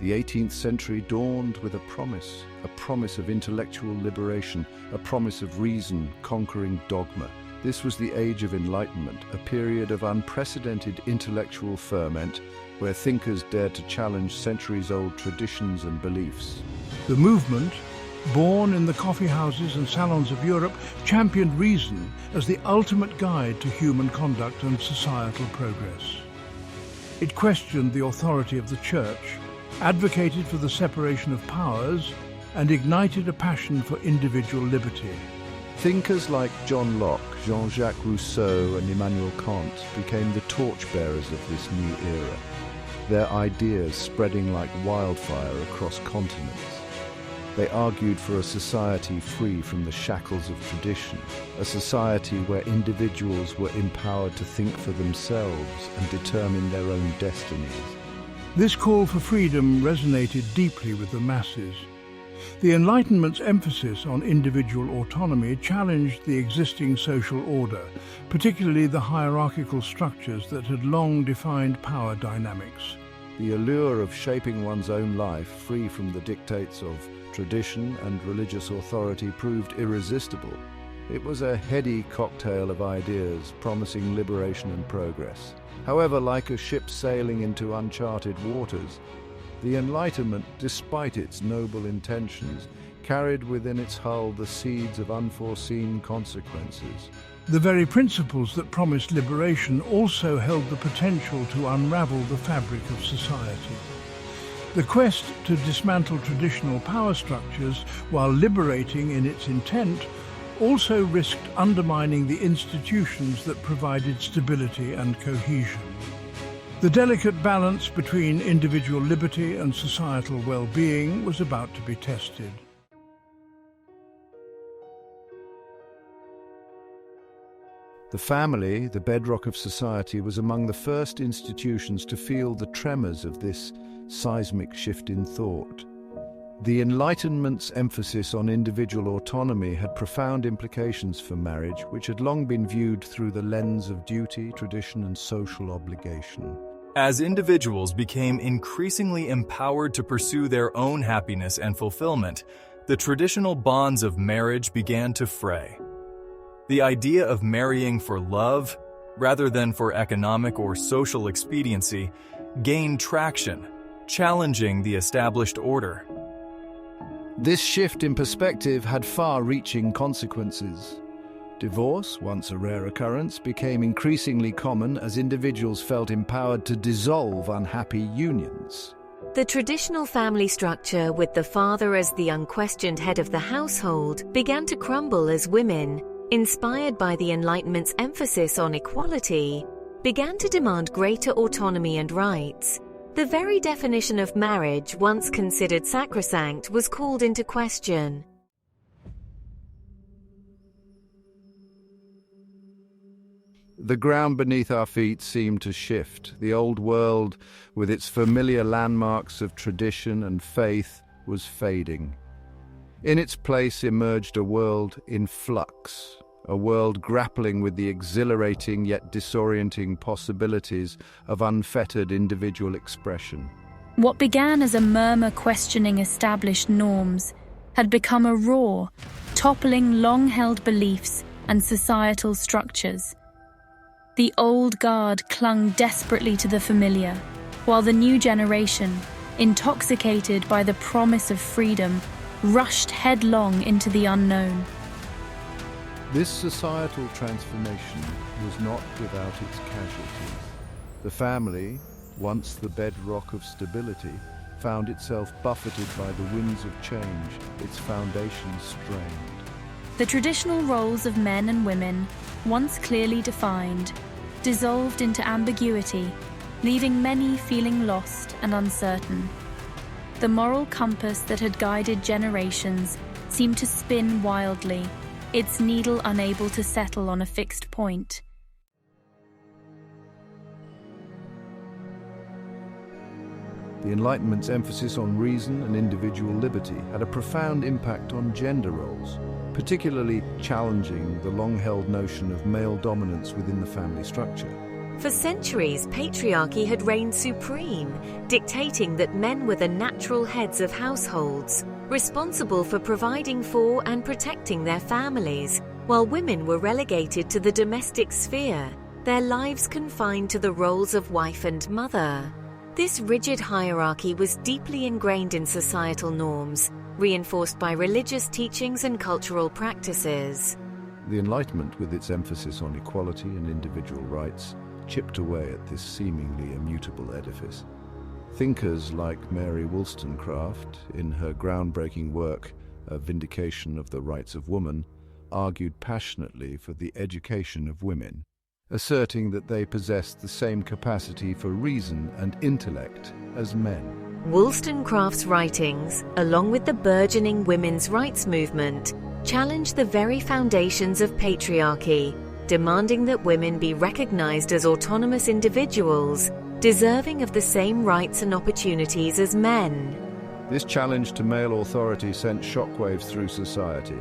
The 18th century dawned with a promise of intellectual liberation, a promise of reason conquering dogma. This was the age of Enlightenment, a period of unprecedented intellectual ferment where thinkers dared to challenge centuries-old traditions and beliefs. The movement, born in the coffee houses and salons of Europe, championed reason as the ultimate guide to human conduct and societal progress. It questioned the authority of the Church, advocated for the separation of powers, and ignited a passion for individual liberty. Thinkers like John Locke, Jean-Jacques Rousseau and Immanuel Kant became the torchbearers of this new era, their ideas spreading like wildfire across continents. They argued for a society free from the shackles of tradition, a society where individuals were empowered to think for themselves and determine their own destinies. This call for freedom resonated deeply with the masses. The Enlightenment's emphasis on individual autonomy challenged the existing social order, particularly the hierarchical structures that had long defined power dynamics. The allure of shaping one's own life free from the dictates of tradition and religious authority proved irresistible. It was a heady cocktail of ideas promising liberation and progress. However, like a ship sailing into uncharted waters, the Enlightenment, despite its noble intentions, carried within its hull the seeds of unforeseen consequences. The very principles that promised liberation also held the potential to unravel the fabric of society. The quest to dismantle traditional power structures while liberating in its intent also risked undermining the institutions that provided stability and cohesion. The delicate balance between individual liberty and societal well-being was about to be tested. The family, the bedrock of society, was among the first institutions to feel the tremors of this seismic shift in thought. The Enlightenment's emphasis on individual autonomy had profound implications for marriage, which had long been viewed through the lens of duty, tradition, and social obligation. As individuals became increasingly empowered to pursue their own happiness and fulfillment, the traditional bonds of marriage began to fray. The idea of marrying for love, rather than for economic or social expediency, gained traction, challenging the established order. This shift in perspective had far-reaching consequences. Divorce, once a rare occurrence, became increasingly common as individuals felt empowered to dissolve unhappy unions. The traditional family structure, with the father as the unquestioned head of the household, began to crumble as women, inspired by the Enlightenment's emphasis on equality, began to demand greater autonomy and rights. The very definition of marriage, once considered sacrosanct, was called into question. The ground beneath our feet seemed to shift. The old world, with its familiar landmarks of tradition and faith, was fading. In its place emerged a world in flux, a world grappling with the exhilarating yet disorienting possibilities of unfettered individual expression. What began as a murmur questioning established norms had become a roar, toppling long-held beliefs and societal structures. The old guard clung desperately to the familiar, while the new generation, intoxicated by the promise of freedom, rushed headlong into the unknown. This societal transformation was not without its casualties. The family, once the bedrock of stability, found itself buffeted by the winds of change, its foundations strained. The traditional roles of men and women, once clearly defined, dissolved into ambiguity, leaving many feeling lost and uncertain. The moral compass that had guided generations seemed to spin wildly, its needle unable to settle on a fixed point. The Enlightenment's emphasis on reason and individual liberty had a profound impact on gender roles, particularly challenging the long-held notion of male dominance within the family structure. For centuries, patriarchy had reigned supreme, dictating that men were the natural heads of households, responsible for providing for and protecting their families, while women were relegated to the domestic sphere, their lives confined to the roles of wife and mother. This rigid hierarchy was deeply ingrained in societal norms, reinforced by religious teachings and cultural practices. The Enlightenment, with its emphasis on equality and individual rights, chipped away at this seemingly immutable edifice. Thinkers like Mary Wollstonecraft, in her groundbreaking work, A Vindication of the Rights of Woman, argued passionately for the education of women, asserting that they possessed the same capacity for reason and intellect as men. Wollstonecraft's writings, along with the burgeoning women's rights movement, challenged the very foundations of patriarchy, demanding that women be recognized as autonomous individuals, deserving of the same rights and opportunities as men. This challenge to male authority sent shockwaves through society.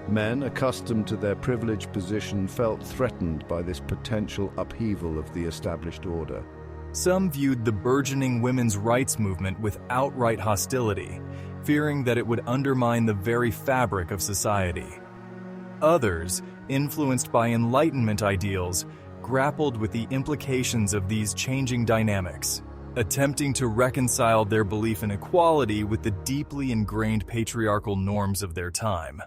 Men, accustomed to their privileged position, felt threatened by this potential upheaval of the established order. Some viewed the burgeoning women's rights movement with outright hostility, fearing that it would undermine the very fabric of society. Others, influenced by Enlightenment ideals, grappled with the implications of these changing dynamics, attempting to reconcile their belief in equality with the deeply ingrained patriarchal norms of their time.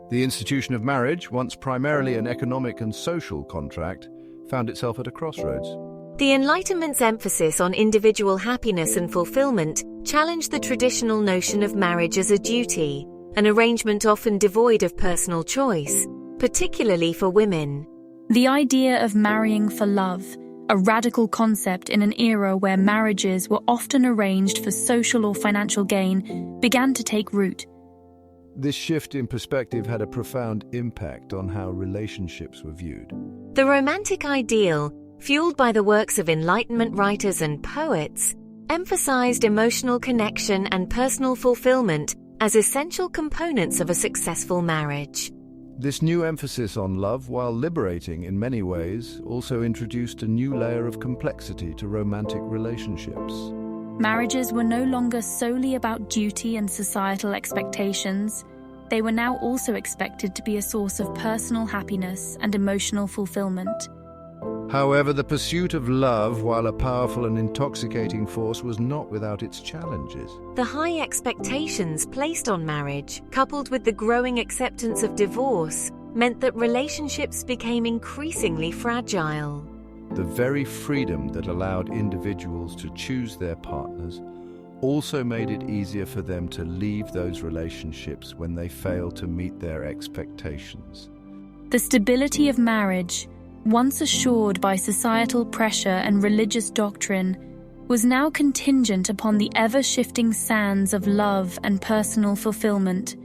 The institution of marriage, once primarily an economic and social contract, found itself at a crossroads. The Enlightenment's emphasis on individual happiness and fulfillment challenged the traditional notion of marriage as a duty, an arrangement often devoid of personal choice, particularly for women. The idea of marrying for love, a radical concept in an era where marriages were often arranged for social or financial gain, began to take root. This shift in perspective had a profound impact on how relationships were viewed. The romantic ideal, fueled by the works of Enlightenment writers and poets, emphasized emotional connection and personal fulfillment as essential components of a successful marriage. This new emphasis on love, while liberating in many ways, also introduced a new layer of complexity to romantic relationships. Marriages were no longer solely about duty and societal expectations. They were now also expected to be a source of personal happiness and emotional fulfillment. However, the pursuit of love, while a powerful and intoxicating force, was not without its challenges. The high expectations placed on marriage, coupled with the growing acceptance of divorce, meant that relationships became increasingly fragile. The very freedom that allowed individuals to choose their partners also made it easier for them to leave those relationships when they failed to meet their expectations. The stability of marriage, once assured by societal pressure and religious doctrine, was now contingent upon the ever-shifting sands of love and personal fulfillment.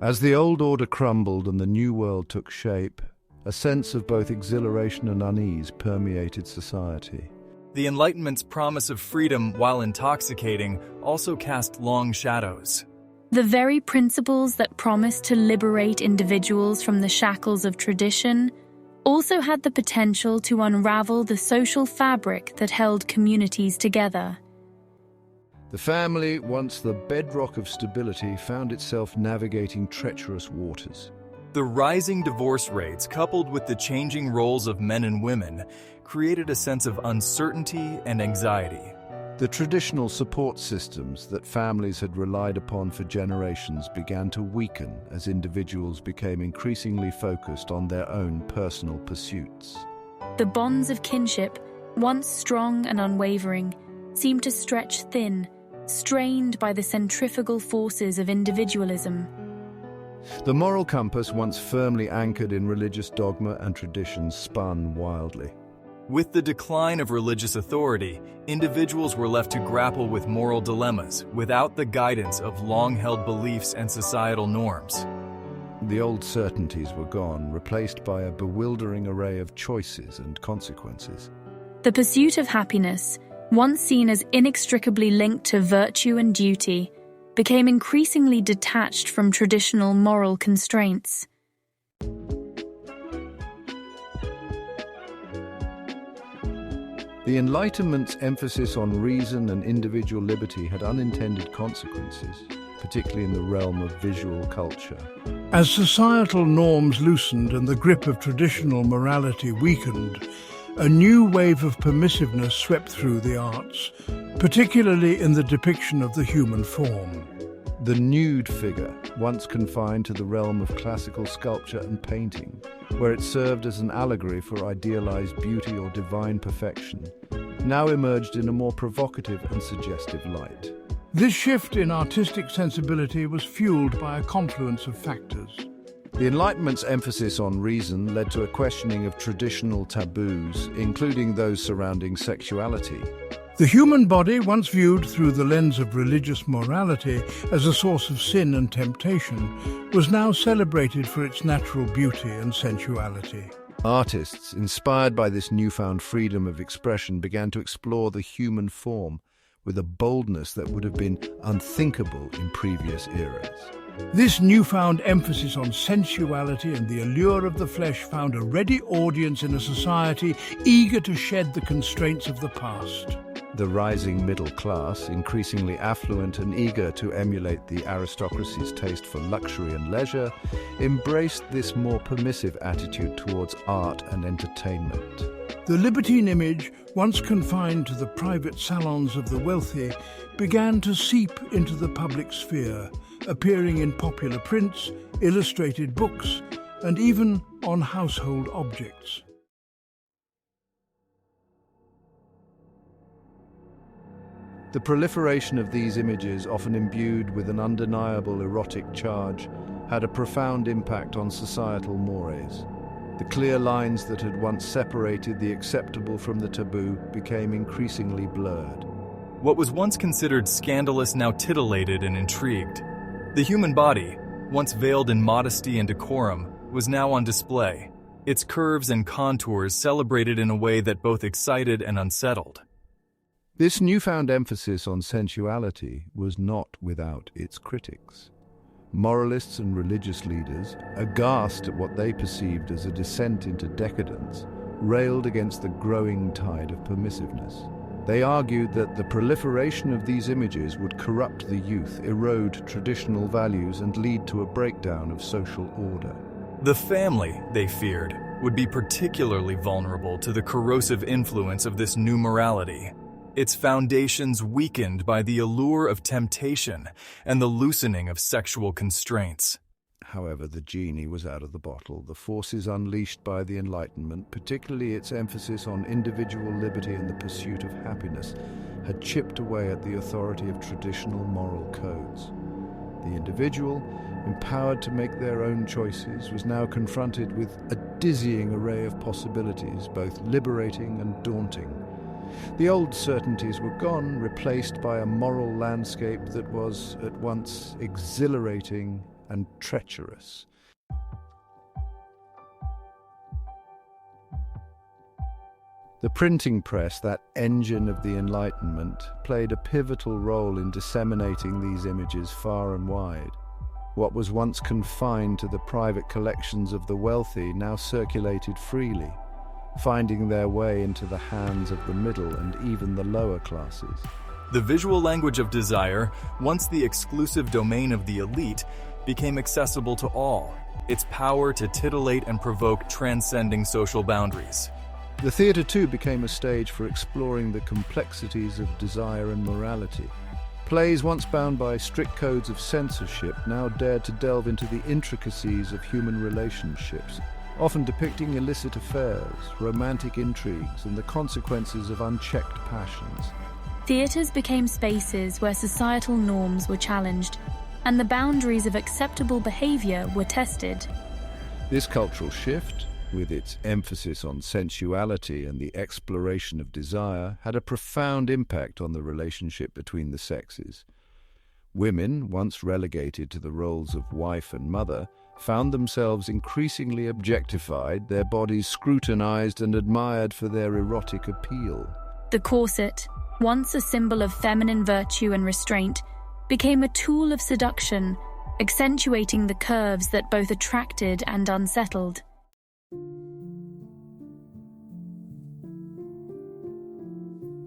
As the old order crumbled and the new world took shape, a sense of both exhilaration and unease permeated society. The Enlightenment's promise of freedom, while intoxicating, also cast long shadows. The very principles that promised to liberate individuals from the shackles of tradition also had the potential to unravel the social fabric that held communities together. The family, once the bedrock of stability, found itself navigating treacherous waters. The rising divorce rates, coupled with the changing roles of men and women, created a sense of uncertainty and anxiety. The traditional support systems that families had relied upon for generations began to weaken as individuals became increasingly focused on their own personal pursuits. The bonds of kinship, once strong and unwavering, seemed to stretch thin, strained by the centrifugal forces of individualism. The moral compass, once firmly anchored in religious dogma and tradition, spun wildly. With the decline of religious authority, individuals were left to grapple with moral dilemmas without the guidance of long-held beliefs and societal norms. The old certainties were gone, replaced by a bewildering array of choices and consequences. The pursuit of happiness, once seen as inextricably linked to virtue and duty, became increasingly detached from traditional moral constraints. The Enlightenment's emphasis on reason and individual liberty had unintended consequences, particularly in the realm of visual culture. As societal norms loosened and the grip of traditional morality weakened, a new wave of permissiveness swept through the arts, particularly in the depiction of the human form. The nude figure, once confined to the realm of classical sculpture and painting, where it served as an allegory for idealized beauty or divine perfection, now emerged in a more provocative and suggestive light. This shift in artistic sensibility was fueled by a confluence of factors. The Enlightenment's emphasis on reason led to a questioning of traditional taboos, including those surrounding sexuality. The human body, once viewed through the lens of religious morality as a source of sin and temptation, was now celebrated for its natural beauty and sensuality. Artists, inspired by this newfound freedom of expression, began to explore the human form with a boldness that would have been unthinkable in previous eras. This newfound emphasis on sensuality and the allure of the flesh found a ready audience in a society eager to shed the constraints of the past. The rising middle class, increasingly affluent and eager to emulate the aristocracy's taste for luxury and leisure, embraced this more permissive attitude towards art and entertainment. The libertine image, once confined to the private salons of the wealthy, began to seep into the public sphere, appearing in popular prints, illustrated books, and even on household objects. The proliferation of these images, often imbued with an undeniable erotic charge, had a profound impact on societal mores. The clear lines that had once separated the acceptable from the taboo became increasingly blurred. What was once considered scandalous now titillated and intrigued. The human body, once veiled in modesty and decorum, was now on display, its curves and contours celebrated in a way that both excited and unsettled. This newfound emphasis on sensuality was not without its critics. Moralists and religious leaders, aghast at what they perceived as a descent into decadence, railed against the growing tide of permissiveness. They argued that the proliferation of these images would corrupt the youth, erode traditional values, and lead to a breakdown of social order. The family, they feared, would be particularly vulnerable to the corrosive influence of this new morality. Its foundations weakened by the allure of temptation and the loosening of sexual constraints. However, the genie was out of the bottle. The forces unleashed by the Enlightenment, particularly its emphasis on individual liberty and the pursuit of happiness, had chipped away at the authority of traditional moral codes. The individual, empowered to make their own choices, was now confronted with a dizzying array of possibilities, both liberating and daunting. The old certainties were gone, replaced by a moral landscape that was at once exhilarating and treacherous. The printing press, that engine of the Enlightenment, played a pivotal role in disseminating these images far and wide. What was once confined to the private collections of the wealthy now circulated freely, finding their way into the hands of the middle and even the lower classes. The visual language of desire, once the exclusive domain of the elite, became accessible to all, its power to titillate and provoke transcending social boundaries. The theatre too became a stage for exploring the complexities of desire and morality. Plays once bound by strict codes of censorship now dared to delve into the intricacies of human relationships, often depicting illicit affairs, romantic intrigues, and the consequences of unchecked passions. Theatres became spaces where societal norms were challenged, and the boundaries of acceptable behaviour were tested. This cultural shift, with its emphasis on sensuality and the exploration of desire, had a profound impact on the relationship between the sexes. Women, once relegated to the roles of wife and mother, found themselves increasingly objectified, their bodies scrutinized and admired for their erotic appeal. The corset, once a symbol of feminine virtue and restraint, became a tool of seduction, accentuating the curves that both attracted and unsettled.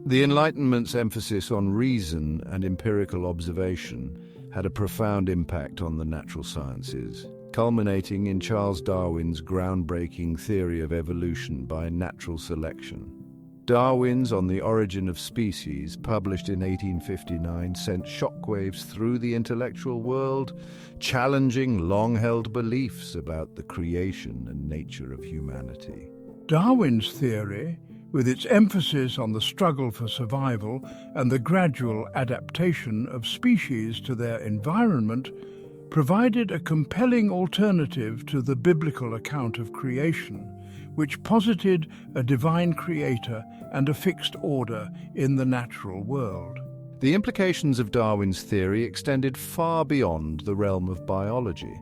The Enlightenment's emphasis on reason and empirical observation had a profound impact on the natural sciences, culminating in Charles Darwin's groundbreaking theory of evolution by natural selection. Darwin's On the Origin of Species, published in 1859, sent shockwaves through the intellectual world, challenging long-held beliefs about the creation and nature of humanity. Darwin's theory, with its emphasis on the struggle for survival and the gradual adaptation of species to their environment, provided a compelling alternative to the biblical account of creation, which posited a divine creator and a fixed order in the natural world. The implications of Darwin's theory extended far beyond the realm of biology.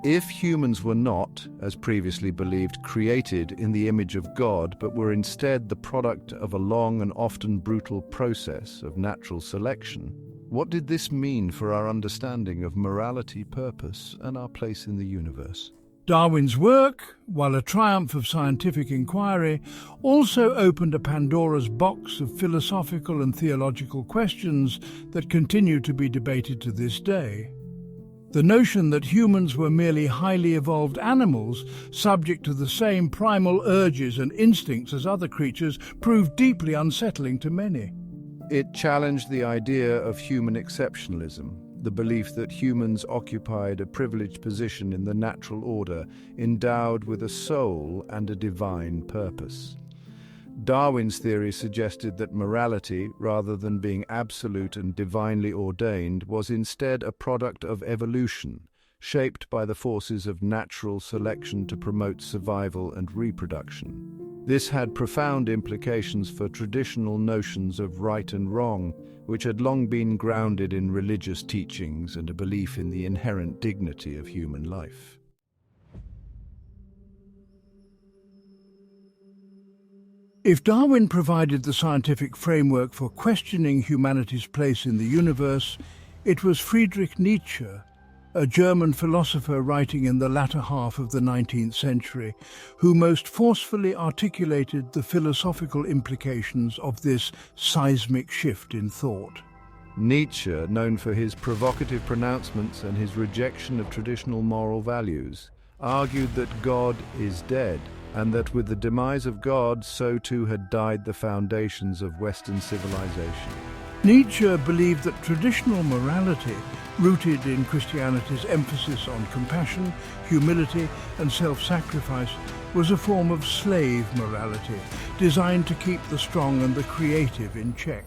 If humans were not, as previously believed, created in the image of God, but were instead the product of a long and often brutal process of natural selection, what did this mean for our understanding of morality, purpose, and our place in the universe? Darwin's work, while a triumph of scientific inquiry, also opened a Pandora's box of philosophical and theological questions that continue to be debated to this day. The notion that humans were merely highly evolved animals, subject to the same primal urges and instincts as other creatures, proved deeply unsettling to many. It challenged the idea of human exceptionalism, the belief that humans occupied a privileged position in the natural order, endowed with a soul and a divine purpose. Darwin's theory suggested that morality, rather than being absolute and divinely ordained, was instead a product of evolution, shaped by the forces of natural selection to promote survival and reproduction. This had profound implications for traditional notions of right and wrong, which had long been grounded in religious teachings and a belief in the inherent dignity of human life. If Darwin provided the scientific framework for questioning humanity's place in the universe, it was Friedrich Nietzsche, a German philosopher writing in the latter half of the 19th century, who most forcefully articulated the philosophical implications of this seismic shift in thought. Nietzsche, known for his provocative pronouncements and his rejection of traditional moral values, argued that God is dead, and that with the demise of God, so too had died the foundations of Western civilization. Nietzsche believed that traditional morality, rooted in Christianity's emphasis on compassion, humility, and self-sacrifice, was a form of slave morality, designed to keep the strong and the creative in check.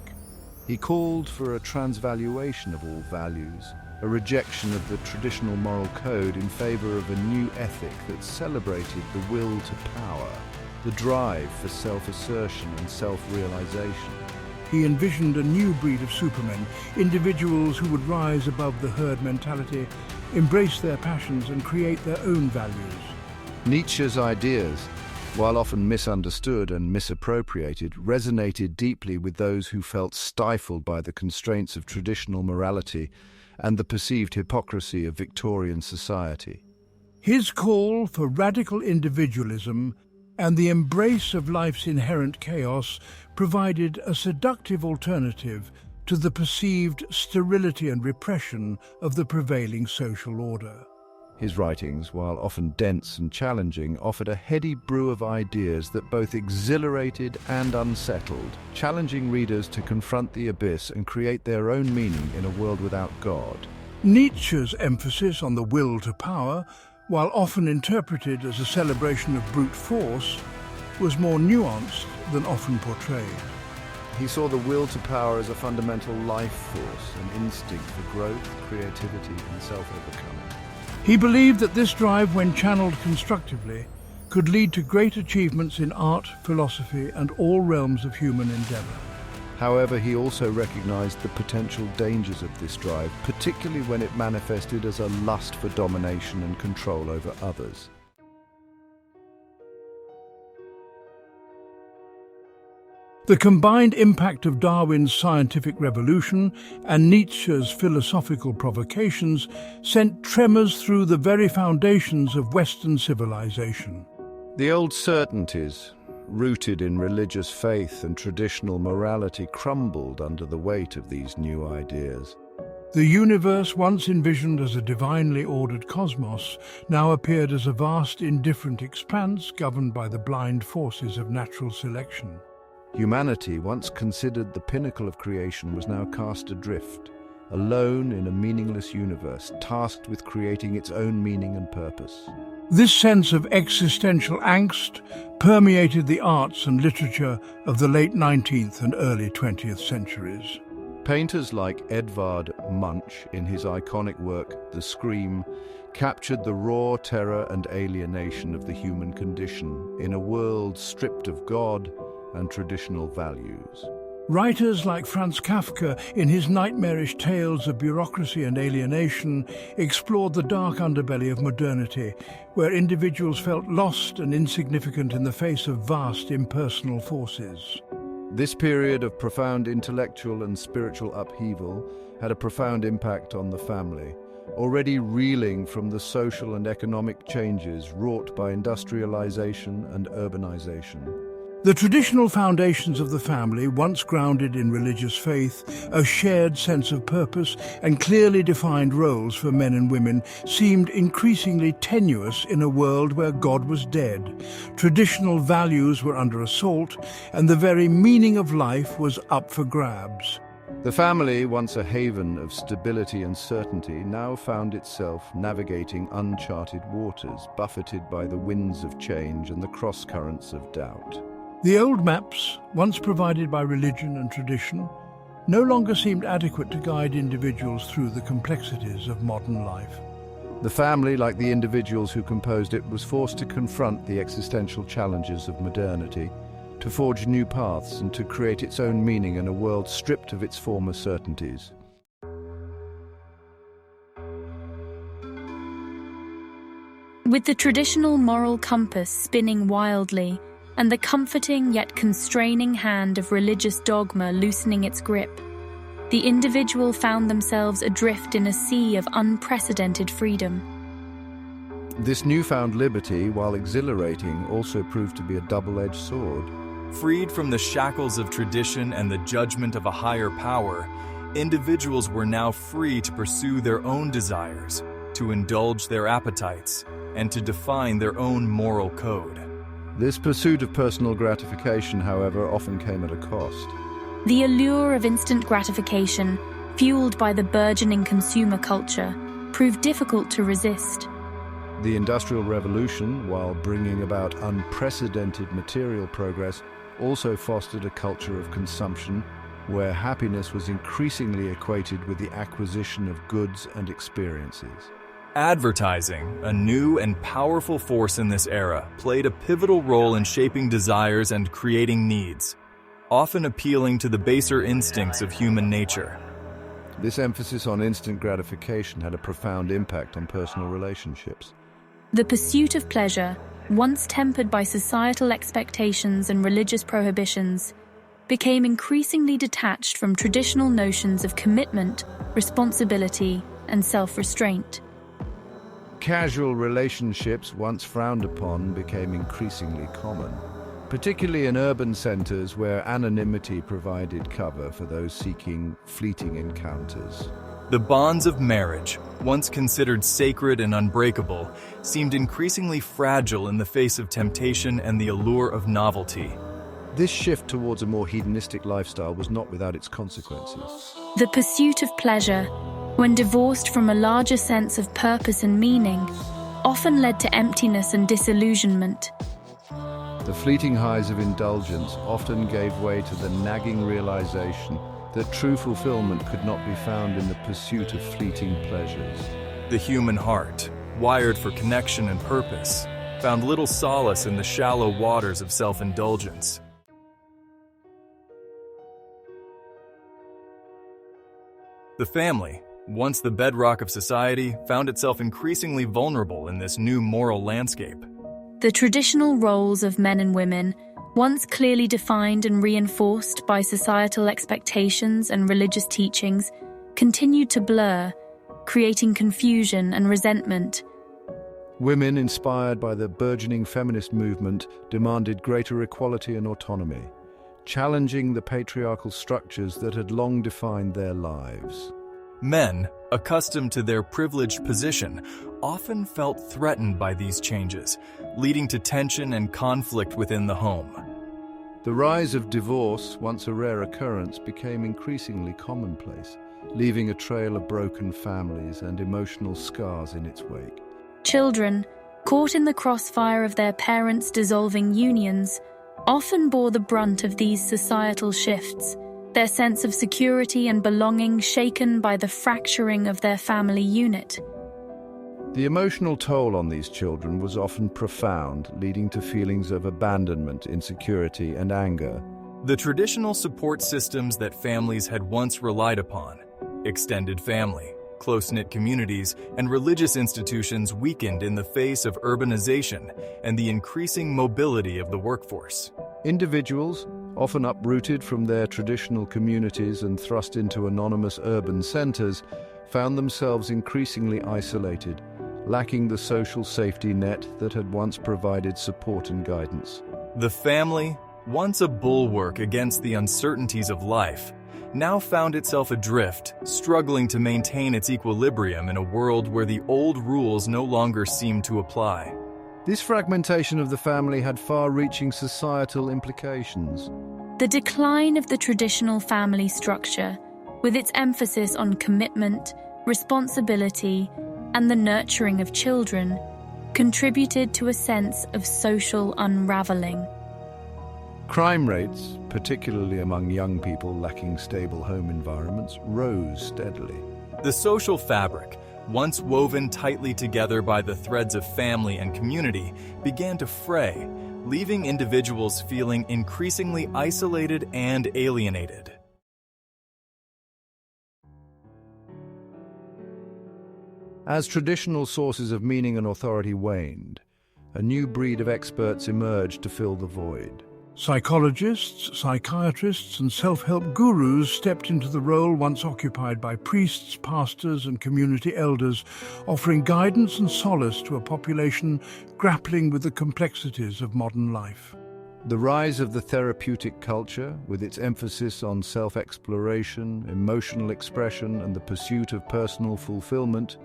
He called for a transvaluation of all values, a rejection of the traditional moral code in favor of a new ethic that celebrated the will to power, the drive for self-assertion and self-realization. He envisioned a new breed of supermen, individuals who would rise above the herd mentality, embrace their passions and create their own values. Nietzsche's ideas, while often misunderstood and misappropriated, resonated deeply with those who felt stifled by the constraints of traditional morality and the perceived hypocrisy of Victorian society. His call for radical individualism and the embrace of life's inherent chaos provided a seductive alternative to the perceived sterility and repression of the prevailing social order. His writings, while often dense and challenging, offered a heady brew of ideas that both exhilarated and unsettled, challenging readers to confront the abyss and create their own meaning in a world without God. Nietzsche's emphasis on the will to power, while often interpreted as a celebration of brute force, was more nuanced than often portrayed. He saw the will to power as a fundamental life force, an instinct for growth, creativity, and self-overcoming. He believed that this drive, when channeled constructively, could lead to great achievements in art, philosophy, and all realms of human endeavor. However, he also recognized the potential dangers of this drive, particularly when it manifested as a lust for domination and control over others. The combined impact of Darwin's scientific revolution and Nietzsche's philosophical provocations sent tremors through the very foundations of Western civilization. The old certainties, rooted in religious faith and traditional morality, crumbled under the weight of these new ideas. The universe, once envisioned as a divinely ordered cosmos, now appeared as a vast, indifferent expanse governed by the blind forces of natural selection. Humanity, once considered the pinnacle of creation, was now cast adrift, alone in a meaningless universe, tasked with creating its own meaning and purpose. This sense of existential angst permeated the arts and literature of the late 19th and early 20th centuries. Painters like Edvard Munch, in his iconic work The Scream, captured the raw terror and alienation of the human condition in a world stripped of God and traditional values. Writers like Franz Kafka, in his nightmarish tales of bureaucracy and alienation, explored the dark underbelly of modernity, where individuals felt lost and insignificant in the face of vast impersonal forces. This period of profound intellectual and spiritual upheaval had a profound impact on the family, already reeling from the social and economic changes wrought by industrialization and urbanization. The traditional foundations of the family, once grounded in religious faith, a shared sense of purpose, and clearly defined roles for men and women, seemed increasingly tenuous in a world where God was dead. Traditional values were under assault, and the very meaning of life was up for grabs. The family, once a haven of stability and certainty, now found itself navigating uncharted waters, buffeted by the winds of change and the cross-currents of doubt. The old maps, once provided by religion and tradition, no longer seemed adequate to guide individuals through the complexities of modern life. The family, like the individuals who composed it, was forced to confront the existential challenges of modernity, to forge new paths and to create its own meaning in a world stripped of its former certainties. With the traditional moral compass spinning wildly, and the comforting yet constraining hand of religious dogma loosening its grip, the individual found themselves adrift in a sea of unprecedented freedom. This newfound liberty, while exhilarating, also proved to be a double-edged sword. Freed from the shackles of tradition and the judgment of a higher power, individuals were now free to pursue their own desires, to indulge their appetites, and to define their own moral code. This pursuit of personal gratification, however, often came at a cost. The allure of instant gratification, fueled by the burgeoning consumer culture, proved difficult to resist. The Industrial Revolution, while bringing about unprecedented material progress, also fostered a culture of consumption where happiness was increasingly equated with the acquisition of goods and experiences. Advertising, a new and powerful force in this era, played a pivotal role in shaping desires and creating needs, often appealing to the baser instincts of human nature. This emphasis on instant gratification had a profound impact on personal relationships. The pursuit of pleasure, once tempered by societal expectations and religious prohibitions, became increasingly detached from traditional notions of commitment, responsibility, and self-restraint. Casual relationships, once frowned upon, became increasingly common, particularly in urban centers where anonymity provided cover for those seeking fleeting encounters. The bonds of marriage, once considered sacred and unbreakable, seemed increasingly fragile in the face of temptation and the allure of novelty. This shift towards a more hedonistic lifestyle was not without its consequences. The pursuit of pleasure, when divorced from a larger sense of purpose and meaning, often led to emptiness and disillusionment. The fleeting highs of indulgence often gave way to the nagging realization that true fulfillment could not be found in the pursuit of fleeting pleasures. The human heart, wired for connection and purpose, found little solace in the shallow waters of self-indulgence. The family, once the bedrock of society, found itself increasingly vulnerable in this new moral landscape. The traditional roles of men and women, once clearly defined and reinforced by societal expectations and religious teachings, continued to blur, creating confusion and resentment. Women, inspired by the burgeoning feminist movement, demanded greater equality and autonomy, challenging the patriarchal structures that had long defined their lives. Men, accustomed to their privileged position, often felt threatened by these changes, leading to tension and conflict within the home. The rise of divorce, once a rare occurrence, became increasingly commonplace, leaving a trail of broken families and emotional scars in its wake. Children, caught in the crossfire of their parents' dissolving unions, often bore the brunt of these societal shifts, their sense of security and belonging shaken by the fracturing of their family unit. The emotional toll on these children was often profound, leading to feelings of abandonment, insecurity, and anger. The traditional support systems that families had once relied upon, extended family, close-knit communities, and religious institutions weakened in the face of urbanization and the increasing mobility of the workforce. Individuals, often uprooted from their traditional communities and thrust into anonymous urban centers, found themselves increasingly isolated, lacking the social safety net that had once provided support and guidance. The family, once a bulwark against the uncertainties of life, now found itself adrift, struggling to maintain its equilibrium in a world where the old rules no longer seemed to apply. This fragmentation of the family had far-reaching societal implications. The decline of the traditional family structure, with its emphasis on commitment, responsibility, and the nurturing of children, contributed to a sense of social unraveling. Crime rates, particularly among young people lacking stable home environments, rose steadily. The social fabric, once woven tightly together by the threads of family and community, began to fray, leaving individuals feeling increasingly isolated and alienated. As traditional sources of meaning and authority waned, a new breed of experts emerged to fill the void. Psychologists, psychiatrists, and self-help gurus stepped into the role once occupied by priests, pastors, and community elders, offering guidance and solace to a population grappling with the complexities of modern life. The rise of the therapeutic culture, with its emphasis on self-exploration, emotional expression, and the pursuit of personal fulfillment,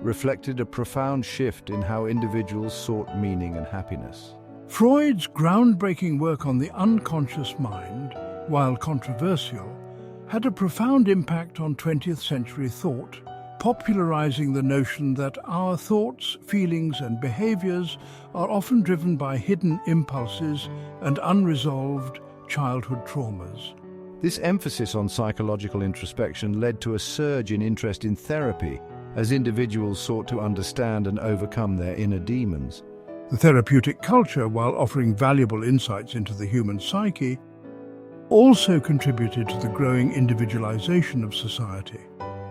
reflected a profound shift in how individuals sought meaning and happiness. Freud's groundbreaking work on the unconscious mind, while controversial, had a profound impact on 20th century thought, popularizing the notion that our thoughts, feelings, and behaviors are often driven by hidden impulses and unresolved childhood traumas. This emphasis on psychological introspection led to a surge in interest in therapy as individuals sought to understand and overcome their inner demons. The therapeutic culture, while offering valuable insights into the human psyche, also contributed to the growing individualization of society.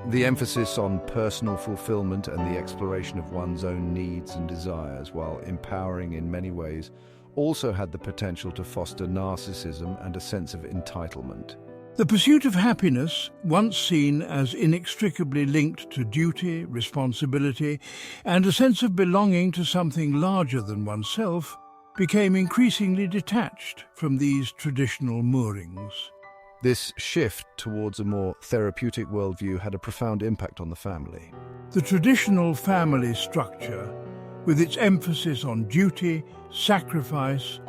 The emphasis on personal fulfillment and the exploration of one's own needs and desires, while empowering in many ways, also had the potential to foster narcissism and a sense of entitlement. The pursuit of happiness, once seen as inextricably linked to duty, responsibility, and a sense of belonging to something larger than oneself, became increasingly detached from these traditional moorings. This shift towards a more therapeutic worldview had a profound impact on the family. The traditional family structure, with its emphasis on duty, sacrifice,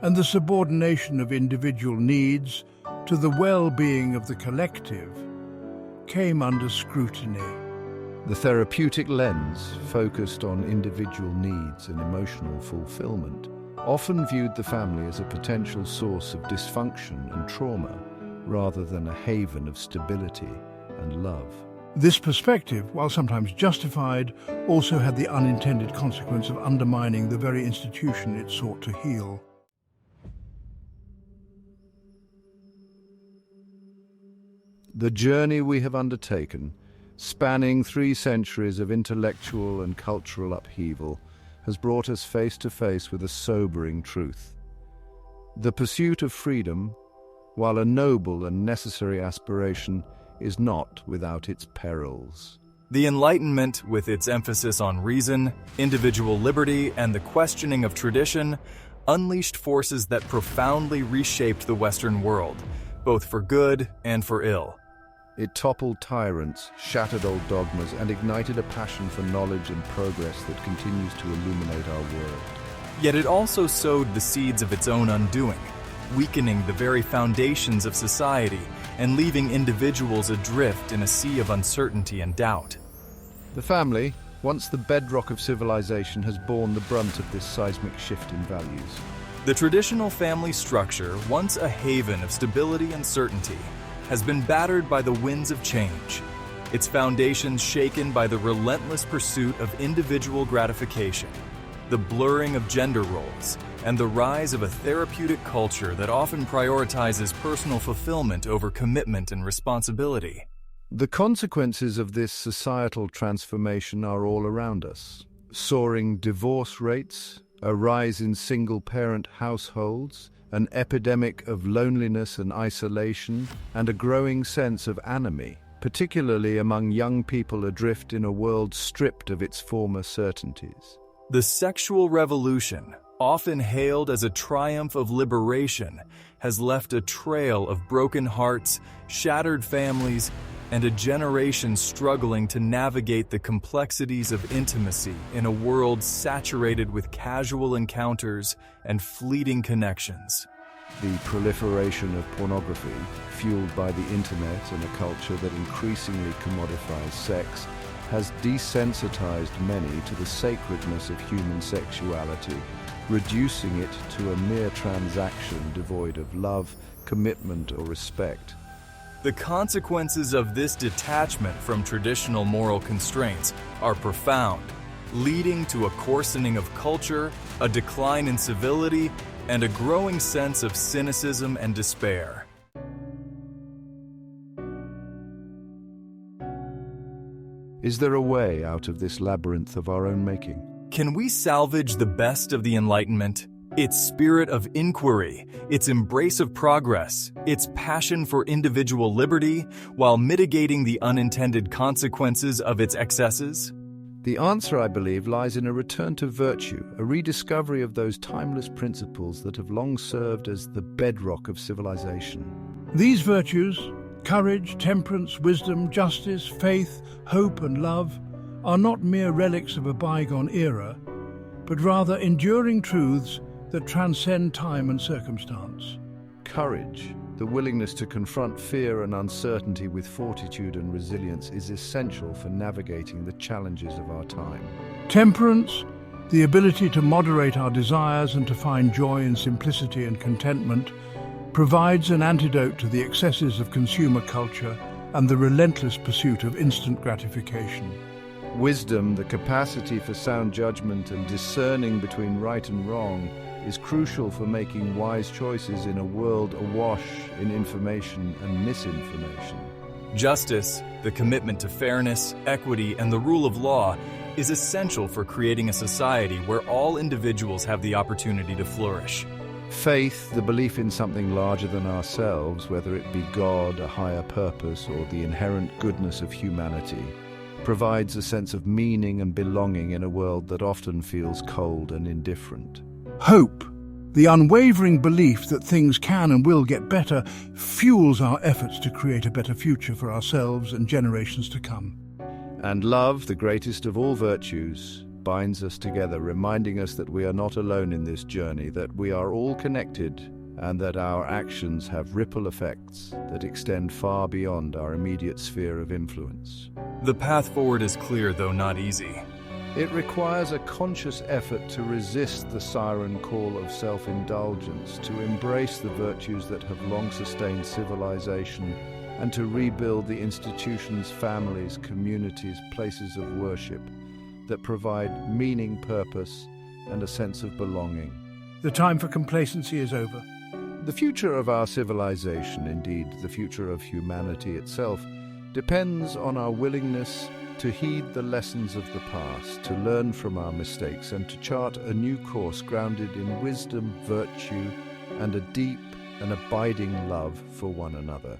and the subordination of individual needs to the well-being of the collective, came under scrutiny. The therapeutic lens, focused on individual needs and emotional fulfillment, often viewed the family as a potential source of dysfunction and trauma, rather than a haven of stability and love. This perspective, while sometimes justified, also had the unintended consequence of undermining the very institution it sought to heal. The journey we have undertaken, spanning 3 centuries of intellectual and cultural upheaval, has brought us face to face with a sobering truth. The pursuit of freedom, while a noble and necessary aspiration, is not without its perils. The Enlightenment, with its emphasis on reason, individual liberty, and the questioning of tradition, unleashed forces that profoundly reshaped the Western world, both for good and for ill. It toppled tyrants, shattered old dogmas, and ignited a passion for knowledge and progress that continues to illuminate our world. Yet it also sowed the seeds of its own undoing, weakening the very foundations of society and leaving individuals adrift in a sea of uncertainty and doubt. The family, once the bedrock of civilization, has borne the brunt of this seismic shift in values. The traditional family structure, once a haven of stability and certainty, has been battered by the winds of change, its foundations shaken by the relentless pursuit of individual gratification, the blurring of gender roles, and the rise of a therapeutic culture that often prioritizes personal fulfillment over commitment and responsibility. The consequences of this societal transformation are all around us. Soaring divorce rates, a rise in single-parent households, an epidemic of loneliness and isolation, and a growing sense of anomie, particularly among young people adrift in a world stripped of its former certainties. The sexual revolution, often hailed as a triumph of liberation, has left a trail of broken hearts, shattered families, and a generation struggling to navigate the complexities of intimacy in a world saturated with casual encounters and fleeting connections. The proliferation of pornography, fueled by the internet and a culture that increasingly commodifies sex, has desensitized many to the sacredness of human sexuality, reducing it to a mere transaction devoid of love, commitment, or respect. The consequences of this detachment from traditional moral constraints are profound, leading to a coarsening of culture, a decline in civility, and a growing sense of cynicism and despair. Is there a way out of this labyrinth of our own making? Can we salvage the best of the Enlightenment? Its spirit of inquiry, its embrace of progress, its passion for individual liberty, while mitigating the unintended consequences of its excesses? The answer, I believe, lies in a return to virtue, a rediscovery of those timeless principles that have long served as the bedrock of civilization. These virtues, courage, temperance, wisdom, justice, faith, hope and love, are not mere relics of a bygone era, but rather enduring truths that transcend time and circumstance. Courage, the willingness to confront fear and uncertainty with fortitude and resilience, is essential for navigating the challenges of our time. Temperance, the ability to moderate our desires and to find joy in simplicity and contentment, provides an antidote to the excesses of consumer culture and the relentless pursuit of instant gratification. Wisdom, the capacity for sound judgment and discerning between right and wrong, is crucial for making wise choices in a world awash in information and misinformation. Justice, the commitment to fairness, equity, and the rule of law, is essential for creating a society where all individuals have the opportunity to flourish. Faith, the belief in something larger than ourselves, whether it be God, a higher purpose, or the inherent goodness of humanity, provides a sense of meaning and belonging in a world that often feels cold and indifferent. Hope, the unwavering belief that things can and will get better, fuels our efforts to create a better future for ourselves and generations to come. And love, the greatest of all virtues, binds us together, reminding us that we are not alone in this journey, that we are all connected, and that our actions have ripple effects that extend far beyond our immediate sphere of influence. The path forward is clear, though not easy. It requires a conscious effort to resist the siren call of self-indulgence, to embrace the virtues that have long sustained civilization, and to rebuild the institutions, families, communities, places of worship that provide meaning, purpose, and a sense of belonging. The time for complacency is over. The future of our civilization, indeed the future of humanity itself, depends on our willingness to heed the lessons of the past, to learn from our mistakes, and to chart a new course grounded in wisdom, virtue, and a deep and abiding love for one another.